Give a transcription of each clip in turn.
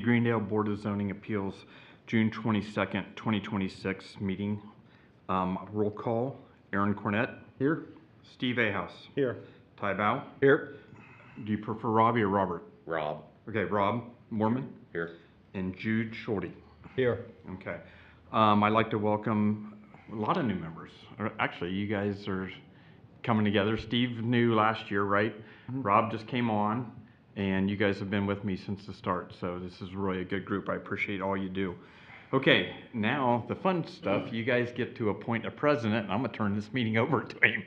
Greendale Board of Zoning Appeals, June 22nd, 2026 meeting. Roll call, Aaron Cornett. Here. Steve Ahouse. Here. Ty Bao. Here. Do you prefer Robbie or Robert? Rob. Okay, Rob Mormon. Here. And Jude Shorty. Here. Okay. I'd like to welcome a lot of new members. Actually, you guys are coming together. Steve knew last year, right? Mm-hmm. Rob just came on, and you guys have been with me since the start, so this is really a good group. I appreciate all you do. Okay, now the fun stuff. You guys get to appoint a president, and I'm going to turn this meeting over to him.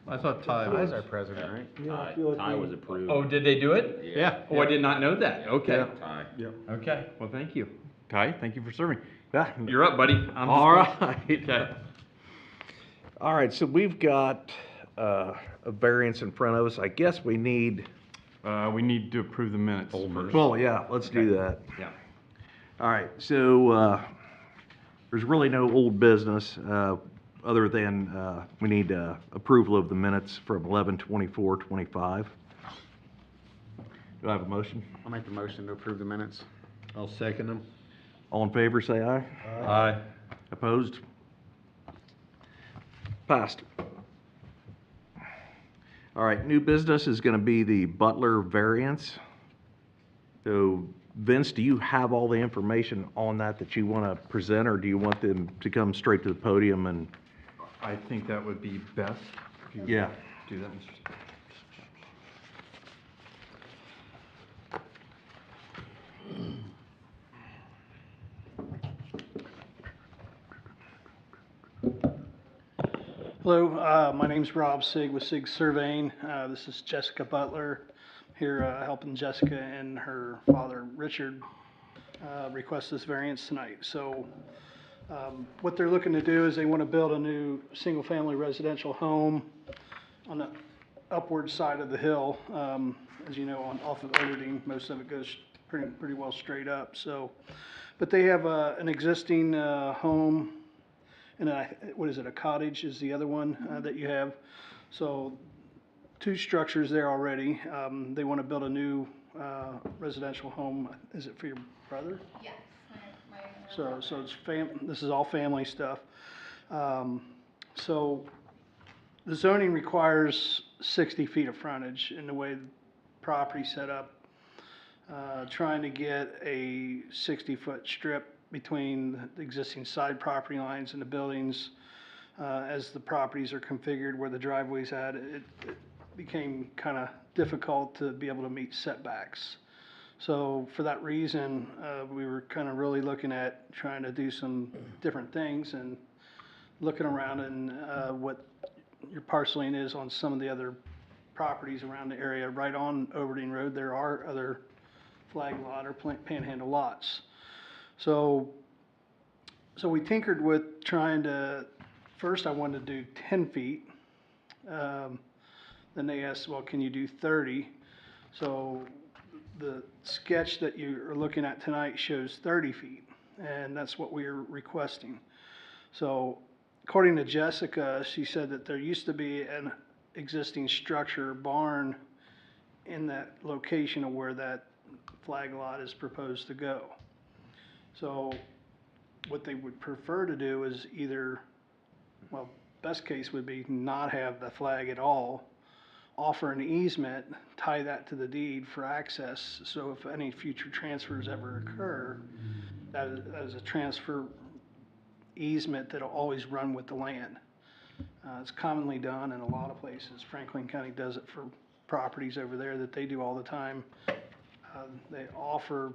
I thought Ty was was our president, right? Yeah, Ty was approved. Oh, did they do it? Yeah. Oh, I did not know that. Okay. Yeah. Ty. Yeah. Okay, well, thank you. Ty, thank you for serving. Yeah. You're up, buddy. All right. Okay. All right, so we've got a variance in front of us. I guess we need, We need to approve the minutes first. well, yeah, let's do that. Yeah. All right, so there's really no old business other than we need approval of the minutes from 11/24/25. Do I have a motion? I'll make the motion to approve the minutes. I'll second them. All in favor, say aye. Aye. Opposed? Passed. All right, new business is going to be the Butler variance. So Vince, do you have all the information on that you want to present, or do you want them to come straight to the podium and? I think that would be best. If you Yeah. do that, Mr. Hello, my name's Rob Sig with Sig Surveying. This is Jessica Butler here helping Jessica and her father Richard request this variance tonight. So what they're looking to do is they want to build a new single-family residential home on the upward side of the hill. As you know, off of Overding, most of it goes pretty well straight up. So, but they have an existing home. And what is it, a cottage is the other one that you have. So two structures there already. They want to build a new residential home. Is it for your brother? Yes. So it's this is all family stuff. So the zoning requires 60 feet of frontage in the way the property's set up. Trying to get a 60-foot strip between the existing side property lines and the buildings. As the properties are configured where the driveway's at, it became kind of difficult to be able to meet setbacks. So for that reason, we were kind of really looking at trying to do some different things and looking around and what your parceling is on some of the other properties around the area. Right on Overding Road, there are other flag lot or panhandle lots. So we tinkered with trying to, first I wanted to do 10 feet. Then they asked, well, can you do 30? So the sketch that you are looking at tonight shows 30 feet, and that's what we are requesting. So according to Jessica, she said that there used to be an existing structure, barn, in that location of where that flag lot is proposed to go. So what they would prefer to do is either, well, best case would be not have the flag at all, offer an easement, tie that to the deed for access, so if any future transfers ever occur, that is a transfer easement that'll always run with the land. It's commonly done in a lot of places. Franklin County does it for properties over there that they do all the time. They offer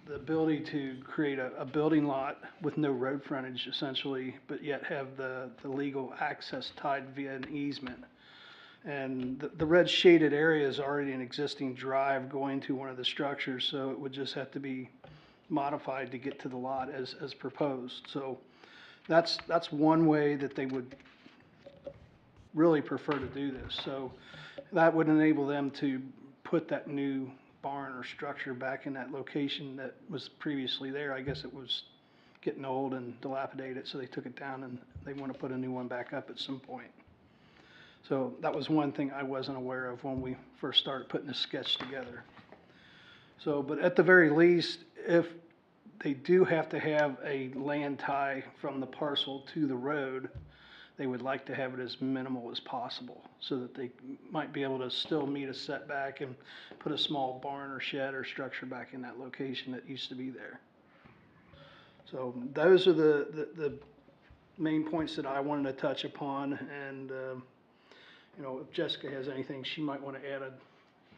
the ability to create a building lot with no road frontage essentially, but yet have the legal access tied via an easement. And the red shaded area is already an existing drive going to one of the structures, so it would just have to be modified to get to the lot as proposed. So that's one way that they would really prefer to do this. So that would enable them to put that new barn or structure back in that location that was previously there. I guess it was getting old and dilapidated, so they took it down and they want to put a new one back up at some point. So that was one thing I wasn't aware of when we first started putting this sketch together. So, but at the very least, if they do have to have a land tie from the parcel to the road, they would like to have it as minimal as possible, so that they might be able to still meet a setback and put a small barn or shed or structure back in that location that used to be there. So those are the main points that I wanted to touch upon, and, you know, if Jessica has anything she might want to add, I'd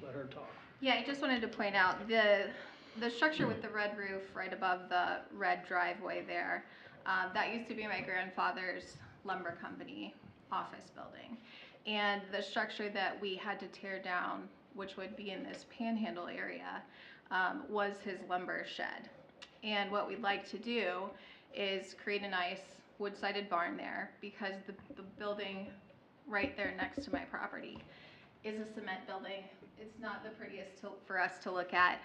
let her talk. Yeah, I just wanted to point out the structure with the red roof right above the red driveway there, that used to be my grandfather's lumber company office building. And the structure that we had to tear down, which would be in this panhandle area, was his lumber shed. And what we'd like to do is create a nice wood-sided barn there, because the building right there next to my property is a cement building. It's not the prettiest for us to look at,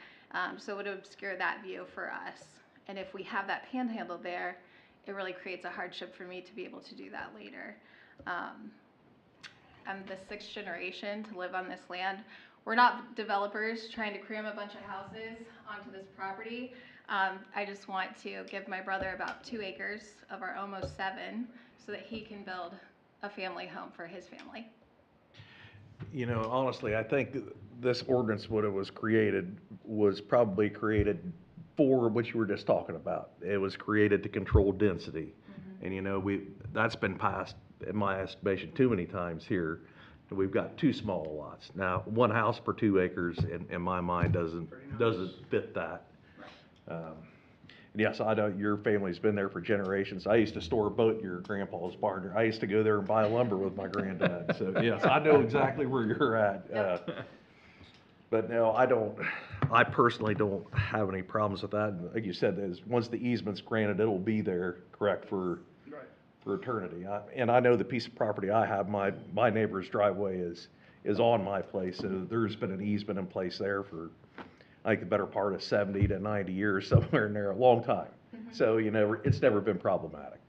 so it would obscure that view for us. And if we have that panhandle there, it really creates a hardship for me to be able to do that later. I'm the 6th generation to live on this land. We're not developers trying to cram a bunch of houses onto this property. I just want to give my brother about 2 acres of our almost 7 so that he can build a family home for his family. You know, honestly, I think this ordinance, when it was created, was probably created for what you were just talking about. It was created to control density. And, you know, that's been passed, in my estimation, too many times here. And we've got 2 small lots. Now, 1 house per 2 acres, in my mind, doesn't fit that. And yes, I know your family's been there for generations. I used to store a boat in your grandpa's barn. I used to go there and buy lumber with my granddad. So yes, I know exactly where you're at. But no, I personally don't have any problems with that. And like you said, once the easement's granted, it'll be there, correct, for eternity. And I know the piece of property I have, my neighbor's driveway is on my place. So there's been an easement in place there for, I think, the better part of 70 to 90 years, somewhere in there, a long time. So, you know, it's never been problematic.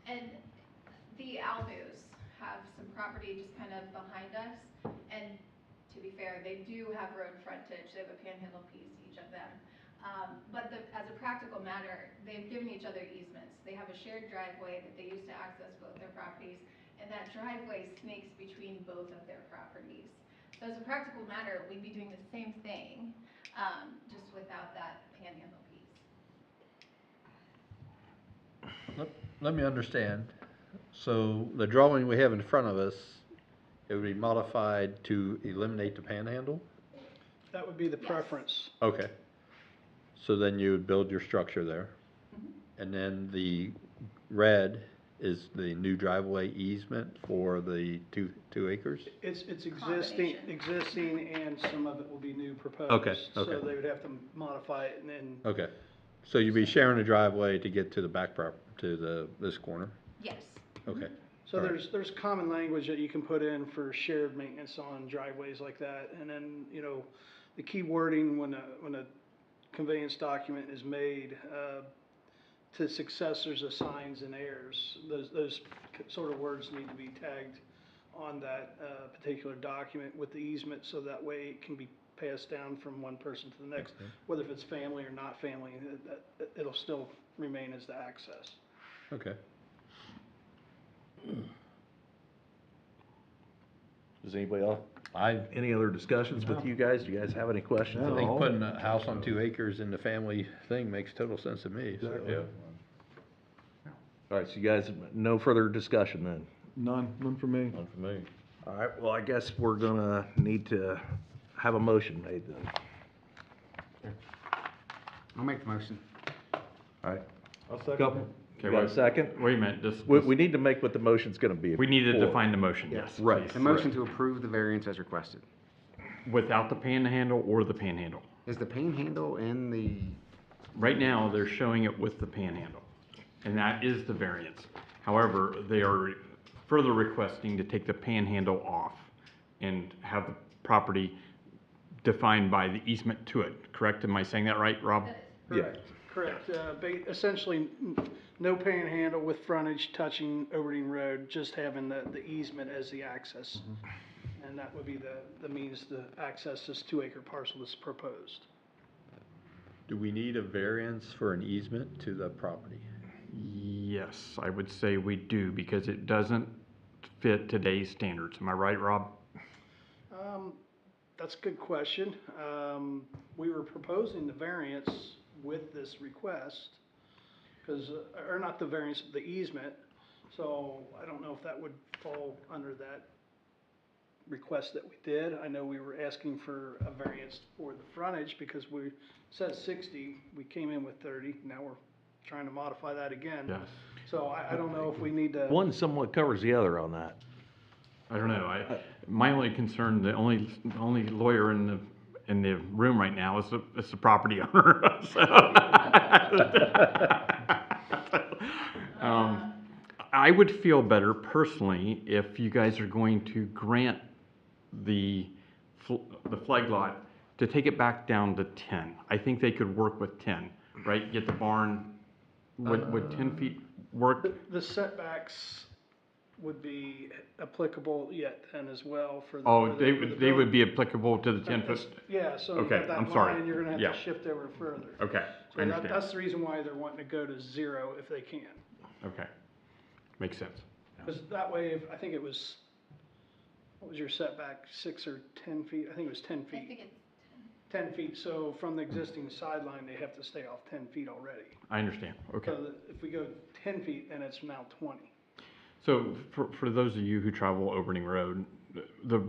And the Albus have some property just kind of behind us, and to be fair, they do have road frontage. They have a panhandle piece, each of them. But as a practical matter, they've given each other easements. They have a shared driveway that they use to access both their properties, and that driveway snakes between both of their properties. So as a practical matter, we'd be doing the same thing, just without that panhandle piece. Let me understand. So the drawing we have in front of us, it would be modified to eliminate the panhandle? That would be the preference. Okay. So then you would build your structure there. And then the red is the new driveway easement for the 2 acres? It's Combination. existing, and some of it will be new proposed. Okay. So they would have to modify it and then, Okay. So you'd be sharing a driveway to get to the back this corner? Yes. Okay. so All right. there's common language that you can put in for shared maintenance on driveways like that. And then, you know, the key wording when a conveyance document is made, to successors, assigns, and heirs, those sort of words need to be tagged on that particular document with the easement, so that way it can be passed down from one person to the next, whether if it's family or not family, it'll still remain as the access. Okay. Does anybody else, any other discussions with you guys? Do you guys have any questions? I think putting a house on 2 acres in the family thing makes total sense to me. So. Yeah. All right, so you guys, no further discussion then? None for me. None for me. All right, well, I guess we're gonna need to have a motion made then. I'll make the motion. All right. I'll second Couple. it. Okay, You got a wait. second? Wait a minute, just, We need to make what the motion's gonna be. we need to for. define the motion, yes. Right. please. The motion to approve the variance as requested. Without the panhandle or the panhandle. Is the panhandle in the, Right now, they're showing it with the panhandle, and that is the variance. However, they are further requesting to take the panhandle off and have the property defined by the easement to it, correct? Am I saying that right, Rob? Yeah. Correct. Essentially, no panhandle with frontage touching Overding Road, just having the easement as the access. And that would be the means to access this 2-acre parcel that's proposed. Do we need a variance for an easement to the property? Yes, I would say we do, because it doesn't fit today's standards. Am I right, Rob? That's a good question. We were proposing the variance with this request, because, or not the variance, the easement. So I don't know if that would fall under that request that we did. I know we were asking for a variance for the frontage because we said 60, we came in with 30, now we're trying to modify that again. Yes. So I don't know if we need to. One somewhat covers the other on that. I don't know. My only concern, the only lawyer in the room right now is the property owner. So, I would feel better personally if you guys are going to grant the flag lot to take it back down to 10. I think they could work with 10, right? Get the barn, would 10 feet work? The setbacks would be applicable yet then as well for the. Oh, for the- they for the would building. be applicable to the 10 foot? Yeah, so you Okay, got that I'm sorry. line, you're gonna have Yeah. to shift over further. Okay, I So understand. that's the reason why they're wanting to go to 0 if they can. Okay, makes sense. Because that way, I think it was, what was your setback, 6 or 10 feet? I think it was 10 I think feet. it's 10 feet, so from the existing sideline, they have to stay off 10 feet already. I understand, okay. So that if we go 10 feet, then it's now 20. So for those of you who travel Opening Road, the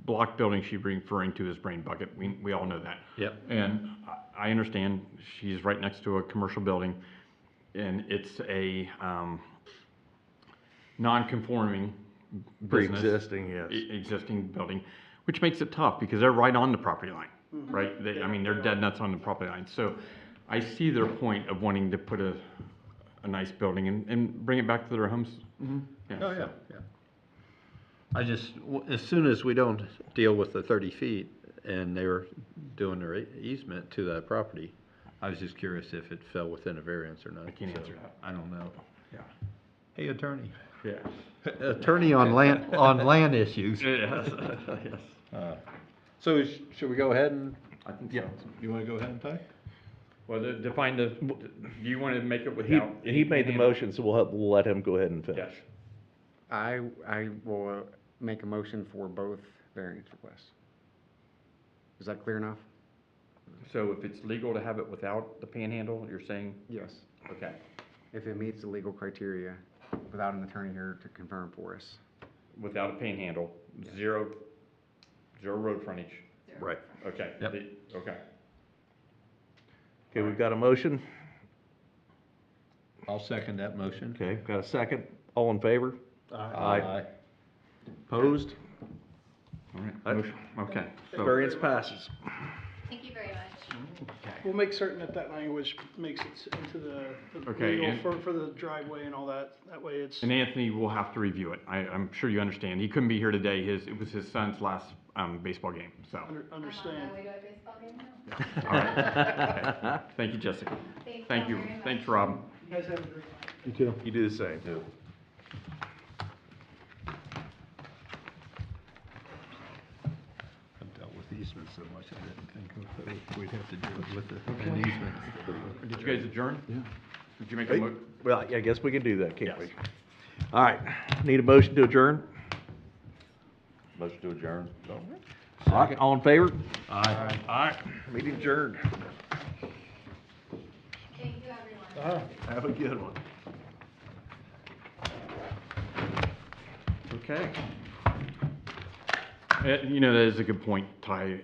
block building she's referring to is Brain Bucket. We all know that. Yep. And I understand she's right next to a commercial building, and it's a non-conforming business. Pre-existing, yes. Existing building, which makes it tough because they're right on the property line, right? I mean, they're dead nuts on the property line. So I see their point of wanting to put a nice building and bring it back to their homes. Yeah, Oh, so- yeah, yeah. I just, as soon as we don't deal with the 30 feet and they were doing their easement to that property, I was just curious if it fell within a variance or not. I can't So, answer that. I don't know. Yeah. Hey, attorney. Yeah. Attorney on land issues. Yes, yes. So should we go ahead and, I think so. you wanna go ahead and Ty? Well, define do you want to make it He, without? he made the motion, so we'll let him go ahead and finish. Yes. I will make a motion for both variance requests. Is that clear enough? So if it's legal to have it without the panhandle, you're saying? Yes. Okay. If it meets the legal criteria, without an attorney here to confirm for us. Without a panhandle, zero road frontage. Right. Okay. Yep. Okay. Okay, we've got a motion. I'll second that motion. Okay, got a second. All in favor? Aye. Opposed? All right. Aye. Motion. Okay. So, Variance passes. Thank you very much. We'll make certain that language makes it into the Okay, legal and- for the driveway and all that. That way it's. and Anthony will have to review it. I'm sure you understand. He couldn't be here today. It was his son's last baseball game. So. Understand. I'm on my way to a baseball game now. All right. Okay. Thank you, Jessica. Thank you. very much. Thanks, Rob. You guys have a great night. You too. You do the same. I've dealt with easements so much, I didn't think we'd have to deal with an easement. Did you guys adjourn? Yeah. Did you make a Hey, mo? well, I guess we can do that, can't we? Yes. All right, need a motion to adjourn? Motion to adjourn. All right, all in favor? Aye. All right, meeting adjourned. Thank you, everyone. Have a good one. Okay. You know, that is a good point, Ty.